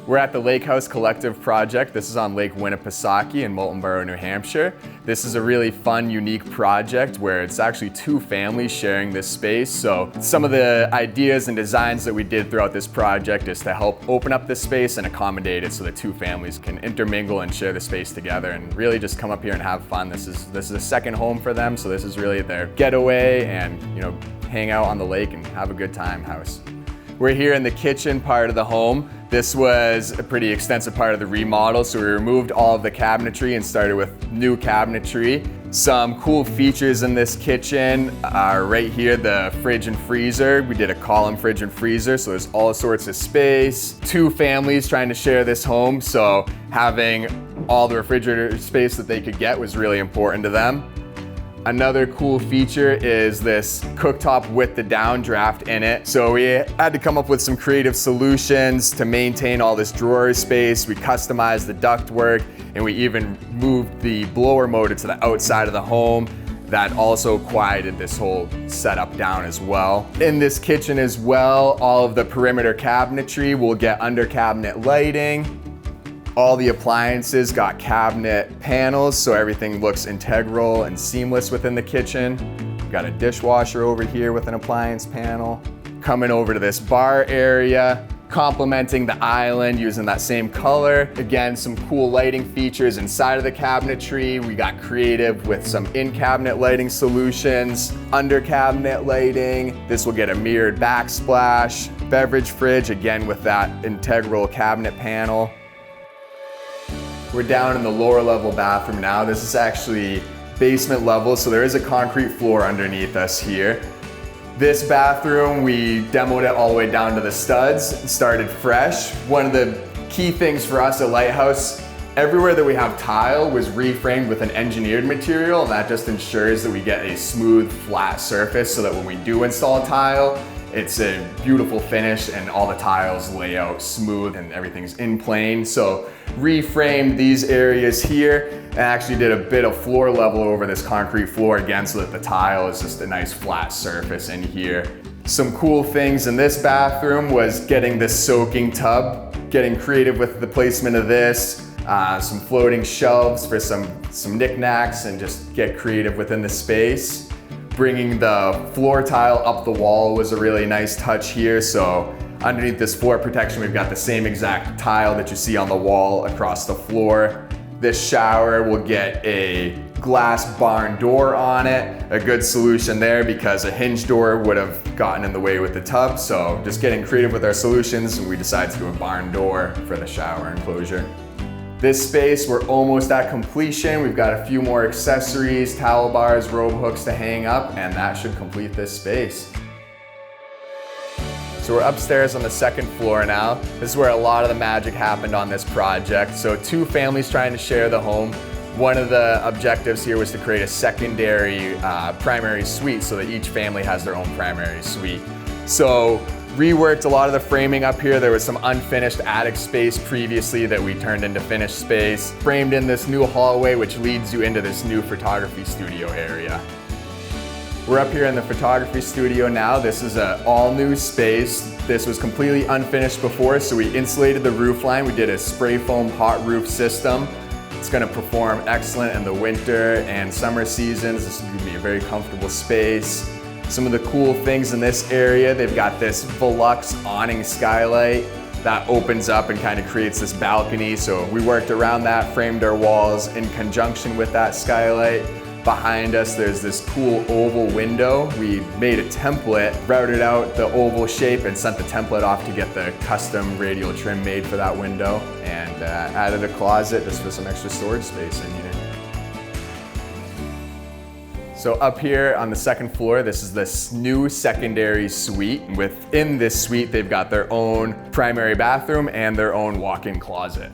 We're at the Lakehouse Collective project. This is on Lake Winnipesaukee in Moultonborough, New Hampshire. This is a really fun, unique project where it's actually two families sharing this space. So some of the ideas and designs that we did throughout this project is to help open up this space and accommodate it so that two families can intermingle and share the space together and really just come up here and have fun. This is a second home for them, so this is really their getaway and, you know, hang out on the lake and have a good time house. We're here in the kitchen part of the home. This was a pretty extensive part of the remodel, so we removed all of the cabinetry and started with new cabinetry. Some cool features in this kitchen are right here, the fridge and freezer. We did a column fridge and freezer, so there's all sorts of space. Two families trying to share this home, so having all the refrigerator space that they could get was really important to them. Another cool feature is this cooktop with the downdraft in it. So we had to come up with some creative solutions to maintain all this drawer space. We customized the ductwork and we even moved the blower motor to the outside of the home. That also quieted this whole setup down as well. In this kitchen as well, all of the perimeter cabinetry will get under cabinet lighting. All the appliances got cabinet panels, so everything looks integral and seamless within the kitchen. We've got a dishwasher over here with an appliance panel. Coming over to this bar area, complementing the island using that same color. Again, some cool lighting features inside of the cabinetry. We got creative with some in-cabinet lighting solutions, under cabinet lighting. This will get a mirrored backsplash. Beverage fridge, again with that integral cabinet panel. We're down in the lower level bathroom now. This is actually basement level, so there is a concrete floor underneath us here. This bathroom, we demoed it all the way down to the studs and started fresh. One of the key things for us at Lighthouse, everywhere that we have tile was reframed with an engineered material, and that just ensures that we get a smooth, flat surface so that when we do install tile, it's a beautiful finish and all the tiles lay out smooth and everything's in plane. So reframed these areas here and actually did a bit of floor level over this concrete floor again so that the tile is just a nice flat surface in here. Some cool things in this bathroom was getting this soaking tub, getting creative with the placement of this, some floating shelves for some knickknacks and just get creative within the space. Bringing the floor tile up the wall was a really nice touch here. So underneath this floor protection, we've got the same exact tile that you see on the wall across the floor. This shower will get a glass barn door on it. A good solution there because a hinge door would have gotten in the way with the tub. So just getting creative with our solutions, we decided to do a barn door for the shower enclosure. This space, we're almost at completion. We've got a few more accessories, towel bars, robe hooks to hang up, and that should complete this space. So we're upstairs on the second floor now. This is where a lot of the magic happened on this project. So two families trying to share the home. One of the objectives here was to create a secondary primary suite so that each family has their own primary suite. So reworked a lot of the framing up here. There was some unfinished attic space previously that we turned into finished space. Framed in this new hallway which leads you into this new photography studio area. We're up here in the photography studio now. This is an all new space. This was completely unfinished before, so we insulated the roof line. We did a spray foam hot roof system. It's gonna perform excellent in the winter and summer seasons. This is gonna be a very comfortable space. Some of the cool things in this area, they've got this Velux awning skylight that opens up and kind of creates this balcony. So we worked around that, framed our walls in conjunction with that skylight. Behind us, there's this cool oval window. We made a template, routed out the oval shape and sent the template off to get the custom radial trim made for that window and added a closet just for some extra storage space in here. So up here on the second floor, this is this new secondary suite. Within this suite, they've got their own primary bathroom and their own walk-in closet.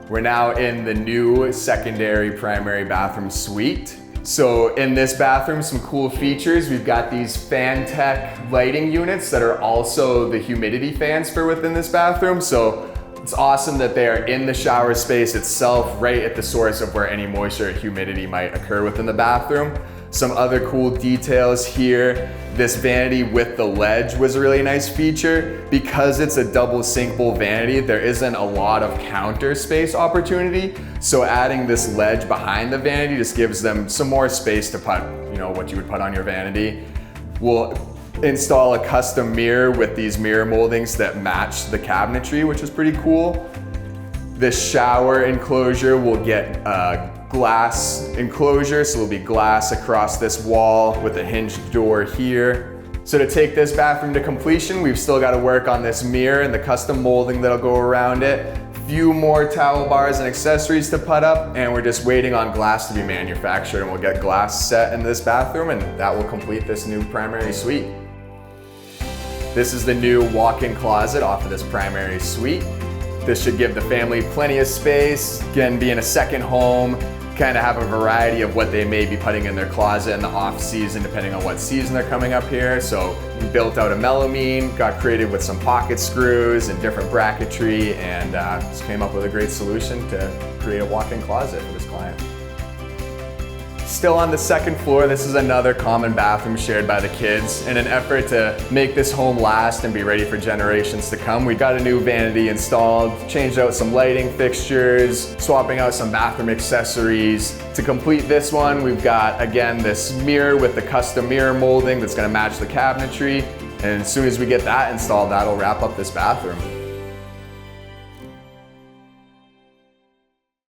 We're now in the new secondary primary bathroom suite. So in this bathroom, some cool features. We've got these Fantech lighting units that are also the humidity fans for within this bathroom. So it's awesome that they are in the shower space itself, right at the source of where any moisture or humidity might occur within the bathroom. Some other cool details here. This vanity with the ledge was a really nice feature. Because it's a double sink bowl vanity, there isn't a lot of counter space opportunity. So adding this ledge behind the vanity just gives them some more space to put, you know, what you would put on your vanity. We'll install a custom mirror with these mirror moldings that match the cabinetry, which is pretty cool. This shower enclosure will get glass enclosure, so there'll be glass across this wall with a hinged door here. So to take this bathroom to completion, we've still got to work on this mirror and the custom molding that'll go around it. Few more towel bars and accessories to put up, and we're just waiting on glass to be manufactured, and we'll get glass set in this bathroom, and that will complete this new primary suite. This is the new walk-in closet off of this primary suite. This should give the family plenty of space, again, being a second home, kind of have a variety of what they may be putting in their closet in the off season, depending on what season they're coming up here. So we built out a melamine, got creative with some pocket screws and different bracketry, and just came up with a great solution to create a walk-in closet for this client. Still on the second floor, this is another common bathroom shared by the kids. In an effort to make this home last and be ready for generations to come, we got a new vanity installed, changed out some lighting fixtures, swapping out some bathroom accessories. To complete this one, we've got, again, this mirror with the custom mirror molding that's gonna match the cabinetry. And as soon as we get that installed, that'll wrap up this bathroom.